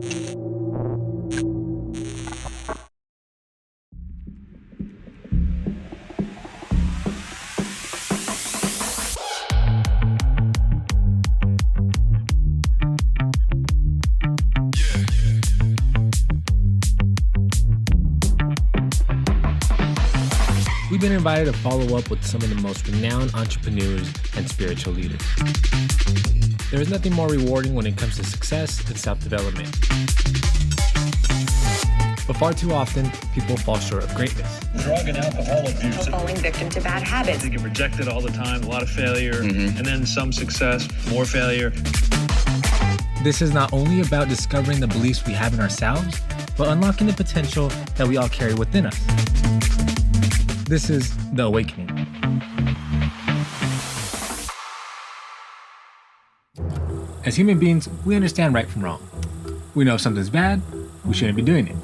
We've been invited to follow up with some of the most renowned entrepreneurs and spiritual leaders. There is nothing more rewarding when it comes to success and self-development. But far too often, people fall short of greatness. Drug and alcohol abuse. Falling victim to bad habits. They get rejected all the time, a lot of failure, and then some success, more failure. This is not only about discovering the beliefs we have in ourselves, but unlocking the potential that we all carry within us. This is The Awakening. As human beings, we understand right from wrong. We know if something's bad, we shouldn't be doing it.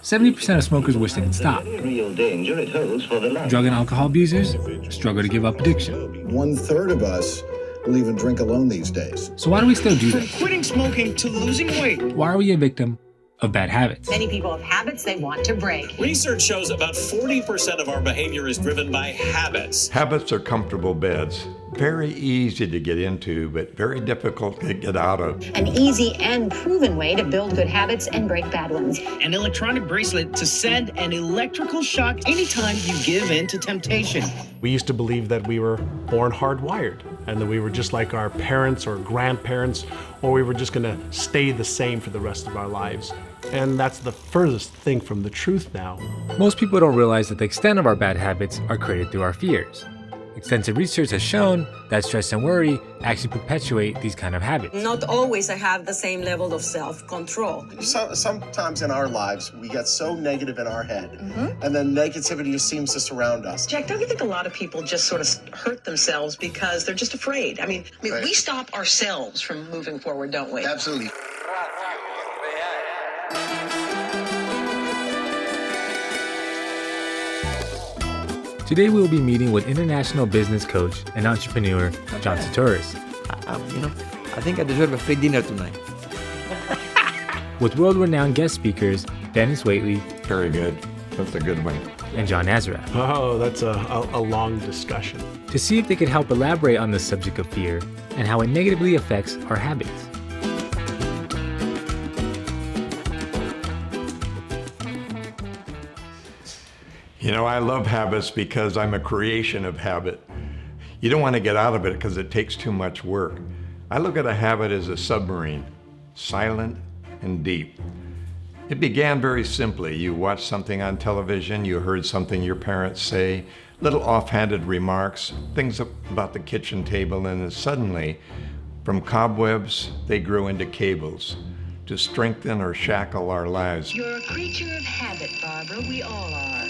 70% of smokers wish they could stop. Drug and alcohol abusers struggle to give up addiction. 1/3 of us will even drink alone these days. So why do we still do From this? quitting smoking to losing weight. Why are we a victim of bad habits? Many people have habits they want to break. Research shows about 40% of our behavior is driven by habits. Habits are comfortable beds. Very easy to get into, but very difficult to get out of. An easy and proven way to build good habits and break bad ones. An electronic bracelet to send an electrical shock anytime you give in to temptation. We used to believe that we were born hardwired and that we were just like our parents or grandparents, or we were just going to stay the same for the rest of our lives. And that's the furthest thing from the truth now. Most people don't realize that the extent of our bad habits are created through our fears. Extensive research has shown that stress and worry actually perpetuate these kind of habits. Not always I have the same level of self-control. Sometimes in our lives, we get so negative in our head, and then negativity just seems to surround us. Jack, don't you think a lot of people just sort of hurt themselves because they're just afraid? I mean, Right. we stop ourselves from moving forward, don't we? Absolutely. Today we will be meeting with international business coach and entrepreneur John Sachtouras. I think I deserve a free dinner tonight. With world-renowned guest speakers Dennis Waitley, Very good. That's a good one. and John Nazareth, Oh, that's a long discussion. to see if they could help elaborate on the subject of fear and how it negatively affects our habits. You know, I love habits because I'm a creation of habit. You don't want to get out of it because it takes too much work. I look at a habit as a submarine, silent and deep. It began very simply. You watched something on television, you heard something your parents say, little offhanded remarks, things about the kitchen table, and then suddenly, from cobwebs, they grew into cables to strengthen or shackle our lives. You're a creature of habit, Barbara. We all are.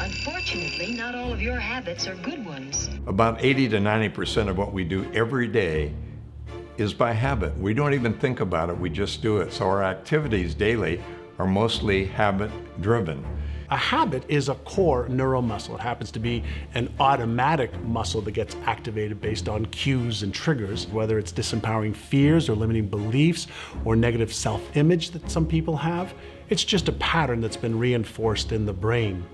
Unfortunately, not all of your habits are good ones. About 80 to 90% of what we do every day is by habit. We don't even think about it, we just do it. So our activities daily are mostly habit-driven. A habit is a core neuromuscle. It happens to be an automatic muscle that gets activated based on cues and triggers, whether it's disempowering fears or limiting beliefs or negative self-image that some people have. It's just a pattern that's been reinforced in the brain.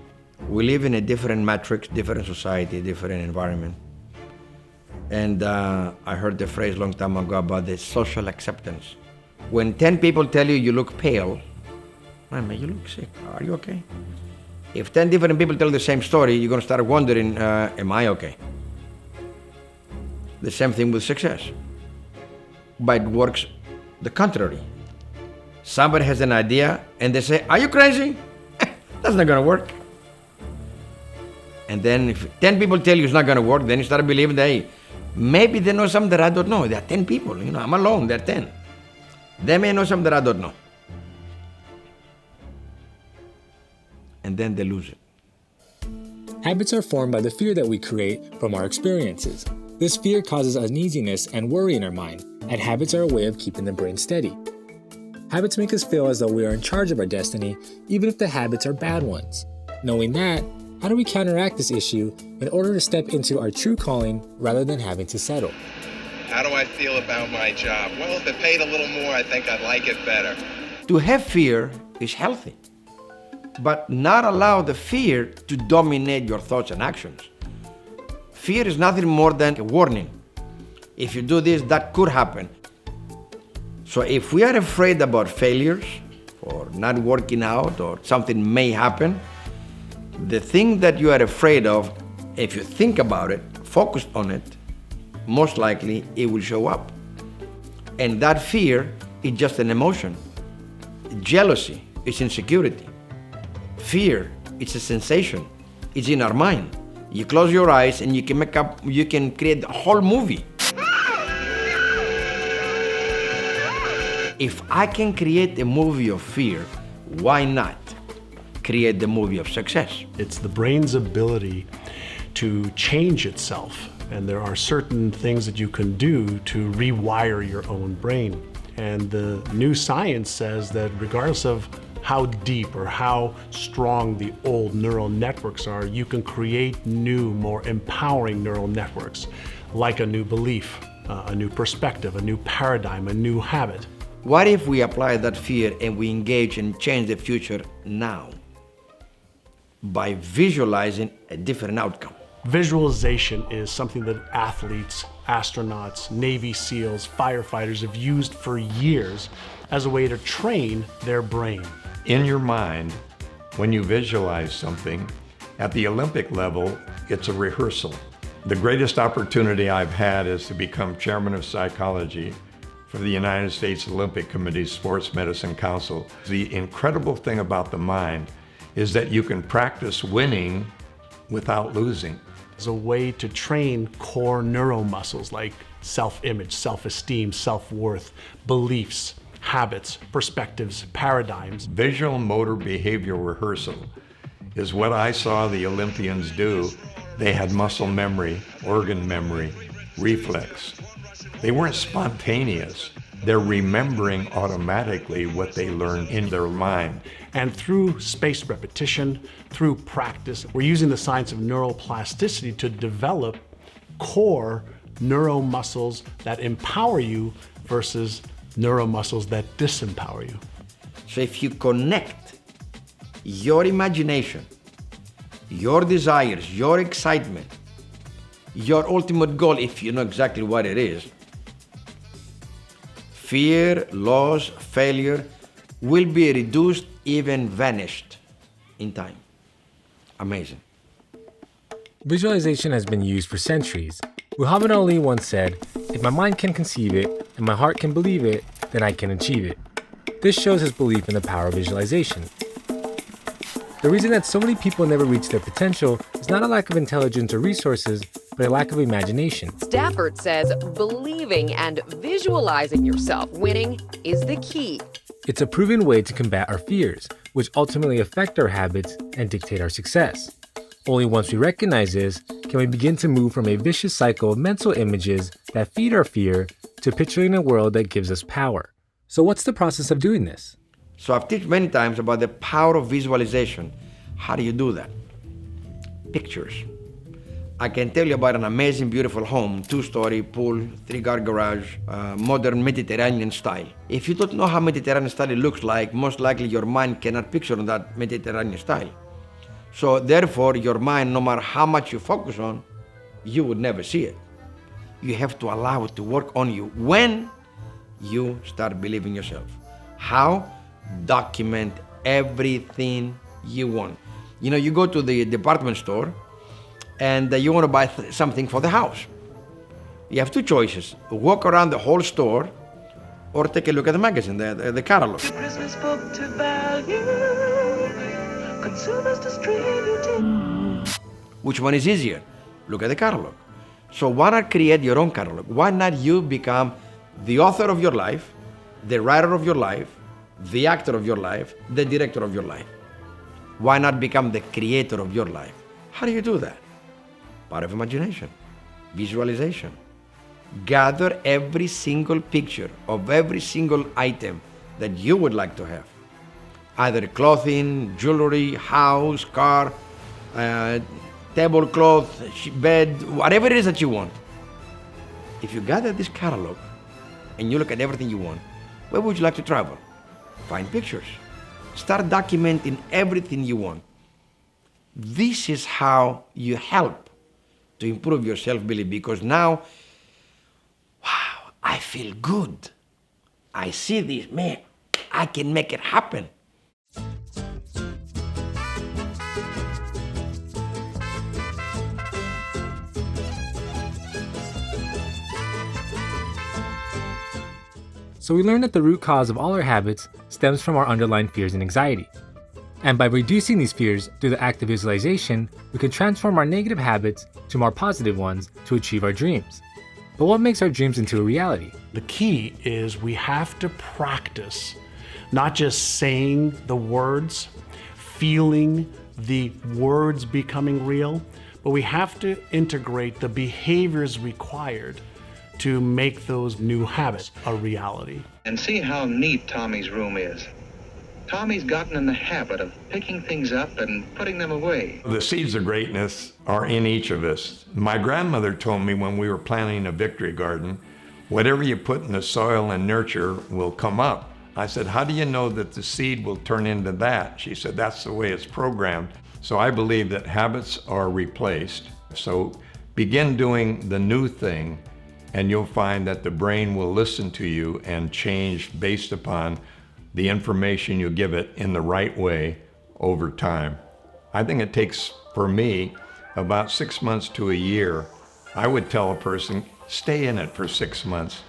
We live in a different matrix, different society, different environment. And I heard the phrase a long time ago about the social acceptance. When 10 people tell you you look pale, man, you look sick, are you okay? If 10 different people tell the same story, you're gonna start wondering, am I okay? The same thing with success. But it works the contrary. Somebody has an idea and they say, are you crazy? That's not gonna work. And then if 10 people tell you it's not gonna work, then you start believing that, hey, maybe they know something that I don't know. There are 10 people, I'm alone, there are 10. They may know something that I don't know. And then they lose it. Habits are formed by the fear that we create from our experiences. This fear causes uneasiness and worry in our mind, and habits are a way of keeping the brain steady. Habits make us feel as though we are in charge of our destiny, even if the habits are bad ones. Knowing that, how do we counteract this issue in order to step into our true calling rather than having to settle? How do I feel about my job? Well, if it paid a little more, I think I'd like it better. To have fear is healthy, but not allow the fear to dominate your thoughts and actions. Fear is nothing more than a warning. If you do this, that could happen. So if we are afraid about failures, or not working out, or something may happen, the thing that you are afraid of, if you think about it, focus on it, most likely it will show up. And that fear is just an emotion. Jealousy is insecurity. Fear, it's a sensation. It's in our mind. You close your eyes and you can create a whole movie. If I can create a movie of fear, why not create the movie of success? It's the brain's ability to change itself, and there are certain things that you can do to rewire your own brain. And the new science says that regardless of how deep or how strong the old neural networks are, you can create new, more empowering neural networks, like a new belief, a new perspective, a new paradigm, a new habit. What if we apply that fear and we engage and change the future now by visualizing a different outcome? Visualization is something that athletes, astronauts, Navy SEALs, firefighters have used for years as a way to train their brain. In your mind, when you visualize something, at the Olympic level, it's a rehearsal. The greatest opportunity I've had is to become chairman of psychology for the United States Olympic Committee's Sports Medicine Council. The incredible thing about the mind is that you can practice winning without losing. As a way to train core neuromuscles like self-image, self-esteem, self-worth, beliefs, habits, perspectives, paradigms. Visual motor behavioral rehearsal is what I saw the Olympians do. They had muscle memory, organ memory, reflex. They weren't spontaneous. They're remembering automatically what they learned in their mind. And through spaced repetition, through practice, we're using the science of neuroplasticity to develop core neuromuscles that empower you versus neuromuscles that disempower you. So if you connect your imagination, your desires, your excitement, your ultimate goal, if you know exactly what it is, fear, loss, failure will be reduced, even vanished in time. Amazing. Visualization has been used for centuries. Muhammad Ali once said, "If my mind can conceive it and my heart can believe it, then I can achieve it." This shows his belief in the power of visualization. The reason that so many people never reach their potential is not a lack of intelligence or resources, but a lack of imagination. Stafford says believing and visualizing yourself winning is the key. It's a proven way to combat our fears, which ultimately affect our habits and dictate our success. Only once we recognize this can we begin to move from a vicious cycle of mental images that feed our fear to picturing a world that gives us power. So what's the process of doing this? So I've teach many times about the power of visualization. How do you do that? Pictures. I can tell you about an amazing, beautiful home, 2-story, pool, 3-car garage, modern Mediterranean style. If you don't know how Mediterranean style looks like, most likely your mind cannot picture that Mediterranean style. So therefore, your mind, no matter how much you focus on, you would never see it. You have to allow it to work on you when you start believing yourself. How? Document everything you want. You know, you go to the department store and you want to buy something for the house. You have two choices: walk around the whole store or take a look at the magazine, the catalog. Christmas book to value, consumers distributed. Which one is easier? Look at the catalog. So why not create your own catalog? Why not you become the author of your life, the writer of your life, the actor of your life, the director of your life? Why not become the creator of your life? How do you do that? Part of imagination, visualization. Gather every single picture of every single item that you would like to have. Either clothing, jewelry, house, car, tablecloth, bed, whatever it is that you want. If you gather this catalog and you look at everything you want, where would you like to travel? Find pictures. Start documenting everything you want. This is how you help to improve your self-belief, because now, wow, I feel good. I see this, man, I can make it happen. So we learned that the root cause of all our habits stems from our underlying fears and anxiety. And by reducing these fears through the act of visualization, we can transform our negative habits to more positive ones to achieve our dreams. But what makes our dreams into a reality? The key is we have to practice not just saying the words, feeling the words becoming real, but we have to integrate the behaviors required to make those new habits a reality. And see how neat Tommy's room is. Tommy's gotten in the habit of picking things up and putting them away. The seeds of greatness are in each of us. My grandmother told me when we were planting a victory garden, whatever you put in the soil and nurture will come up. I said, how do you know that the seed will turn into that? She said, that's the way it's programmed. So I believe that habits are replaced. So begin doing the new thing, and you'll find that the brain will listen to you and change based upon the information you give it in the right way over time. I think it takes, for me, about 6 months to a year. I would tell a person, stay in it for 6 months.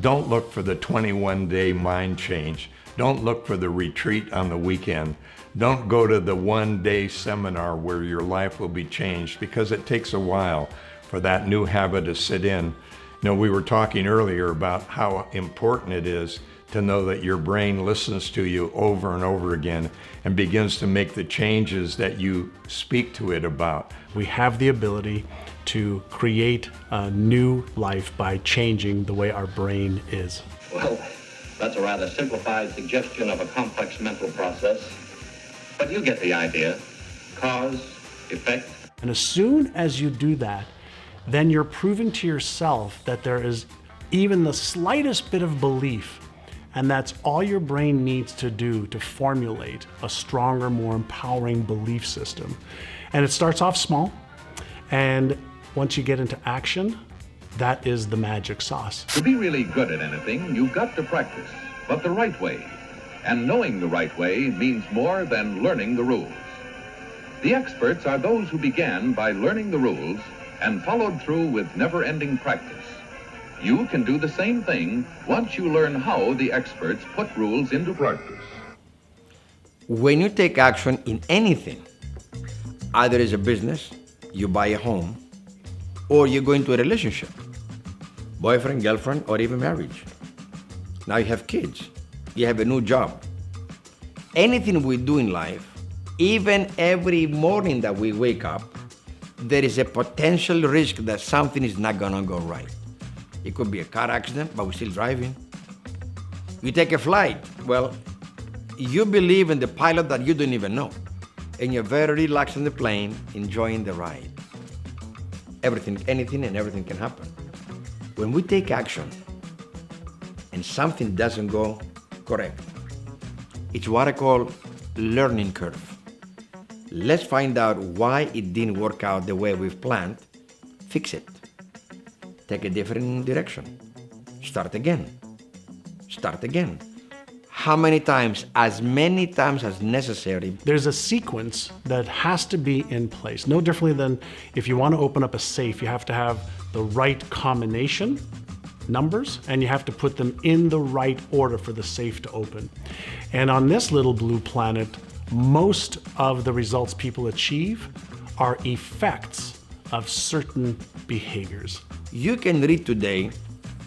Don't look for the 21-day mind change. Don't look for the retreat on the weekend. Don't go to the one-day seminar where your life will be changed, because it takes a while for that new habit to sit in. You know, we were talking earlier about how important it is to know that your brain listens to you over and over again and begins to make the changes that you speak to it about. We have the ability to create a new life by changing the way our brain is. Well, that's a rather simplified suggestion of a complex mental process, but you get the idea. Cause, effect. And as soon as you do that, then you're proving to yourself that there is even the slightest bit of belief, and that's all your brain needs to do to formulate a stronger, more empowering belief system. And it starts off small, and once you get into action, that is the magic sauce. To be really good at anything, you've got to practice, but the right way. And knowing the right way means more than learning the rules. The experts are those who began by learning the rules and followed through with never-ending practice. You can do the same thing once you learn how the experts put rules into practice. When you take action in anything, either as a business, you buy a home, or you go into a relationship, boyfriend, girlfriend, or even marriage. Now you have kids, you have a new job. Anything we do in life, even every morning that we wake up, there is a potential risk that something is not gonna go right. It could be a car accident, but we're still driving. You take a flight, well, you believe in the pilot that you don't even know, and you're very relaxed on the plane, enjoying the ride. Anything and everything can happen. When we take action and something doesn't go correct, it's what I call learning curve. Let's find out why it didn't work out the way we've planned, fix it. Take a different direction. Start again. Start again. How many times? As many times as necessary. There's a sequence that has to be in place. No differently than if you want to open up a safe, you have to have the right combination, numbers, and you have to put them in the right order for the safe to open. And on this little blue planet, most of the results people achieve are effects of certain behaviors. You can read today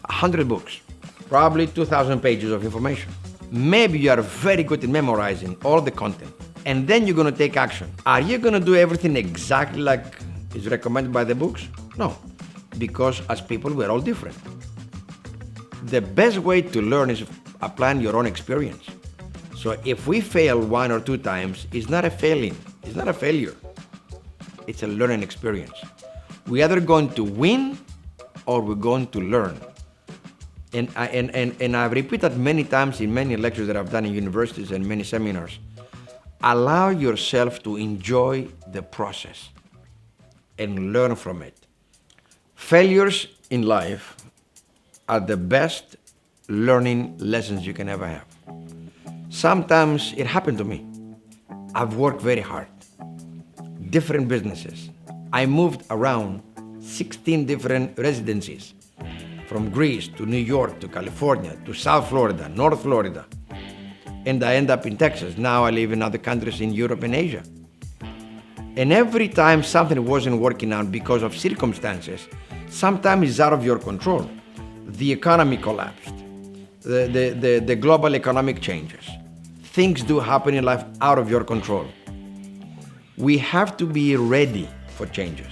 100 books, probably 2,000 pages of information. Maybe you are very good at memorizing all the content, and then you're going to take action. Are you going to do everything exactly like is recommended by the books? No, because as people, we're all different. The best way to learn is applying your own experience. So if we fail 1 or 2 times, it's not a failing, it's not a failure. It's a learning experience. We either going to win or we're going to learn. And I've repeated many times in many lectures that I've done in universities and many seminars. Allow yourself to enjoy the process and learn from it. Failures in life are the best learning lessons you can ever have. Sometimes it happened to me. I've worked very hard, different businesses. I moved around 16 different residencies, from Greece to New York to California to South Florida, North Florida. And I end up in Texas. Now I live in other countries in Europe and Asia. And every time something wasn't working out because of circumstances, sometimes it's out of your control. The economy collapsed, the global economic changes. Things do happen in life out of your control. We have to be ready for changes.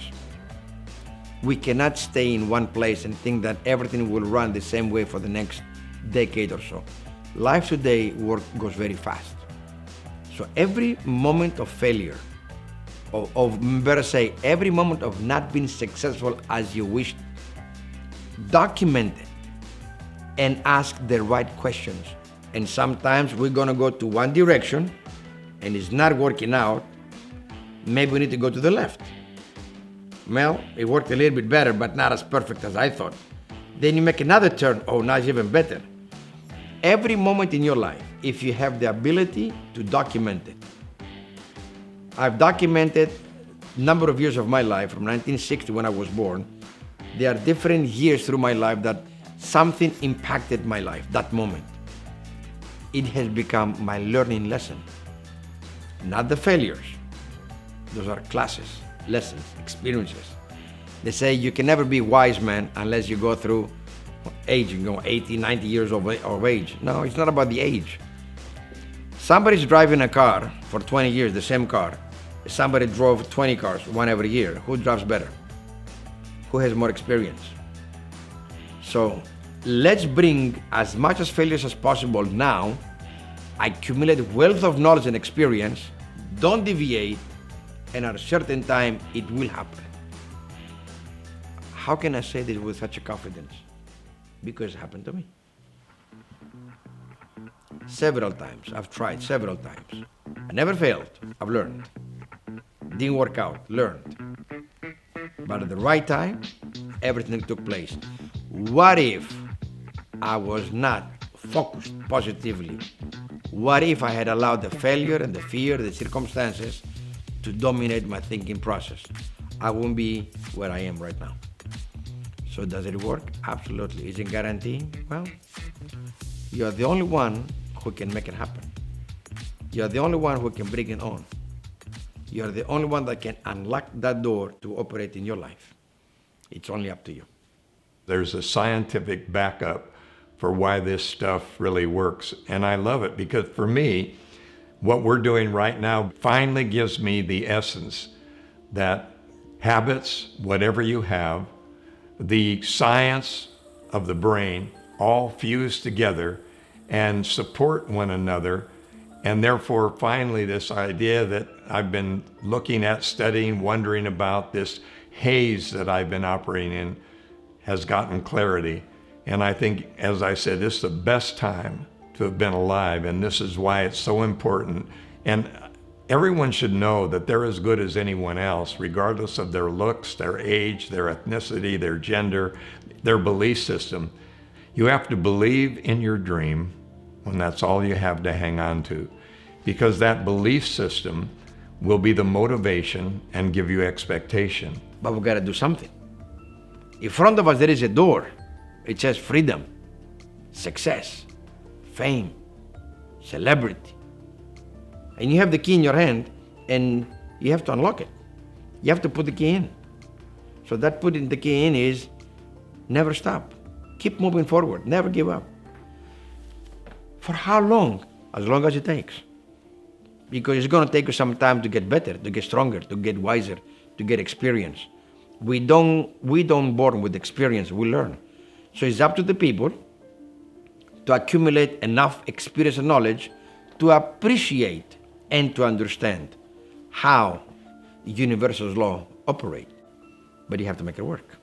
We cannot stay in one place and think that everything will run the same way for the next decade or so. Life today goes very fast. So every moment of failure, better say, every moment of not being successful as you wished, document it and ask the right questions. And sometimes we're gonna go to one direction and it's not working out. Maybe we need to go to the left. Well, it worked a little bit better, but not as perfect as I thought. Then you make another turn. Oh, now it's even better. Every moment in your life, if you have the ability to document it. I've documented a number of years of my life, from 1960 when I was born. There are different years through my life that something impacted my life, that moment. It has become my learning lesson. Not the failures. Those are classes, lessons, experiences. They say you can never be a wise man unless you go through age, 80, 90 years of age. No, it's not about the age. Somebody's driving a car for 20 years, the same car. Somebody drove 20 cars, one every year. Who drives better? Who has more experience? So let's bring as much as failures as possible now, accumulate wealth of knowledge and experience, don't deviate, and at a certain time, it will happen. How can I say this with such a confidence? Because it happened to me. Several times, I've tried several times. I never failed, I've learned. Didn't work out, learned. But at the right time, everything took place. What if I was not focused positively? What if I had allowed the failure and the fear, the circumstances to dominate my thinking process? I wouldn't be where I am right now. So does it work? Absolutely. Is it guaranteed? Well, you're the only one who can make it happen. You're the only one who can bring it on. You're the only one that can unlock that door to operate in your life. It's only up to you. There's a scientific backup for why this stuff really works. And I love it because for me, what we're doing right now finally gives me the essence that habits, whatever you have, the science of the brain, all fuse together and support one another. And therefore, finally, this idea that I've been looking at, studying, wondering about, this haze that I've been operating in, has gotten clarity. And I think, as I said, this is the best time to have been alive, and this is why it's so important. And everyone should know that they're as good as anyone else, regardless of their looks, their age, their ethnicity, their gender, their belief system. You have to believe in your dream when that's all you have to hang on to, because that belief system will be the motivation and give you expectation. But we've got to do something. In front of us, there is a door. It says freedom, success, fame, celebrity. And you have the key in your hand, and you have to unlock it. You have to put the key in. So that putting the key in is never stop. Keep moving forward, never give up. For how long? As long as it takes. Because it's going to take you some time to get better, to get stronger, to get wiser, to get experience. We don't born with experience, we learn. So it's up to the people to accumulate enough experience and knowledge to appreciate and to understand how universal law operate. But you have to make it work.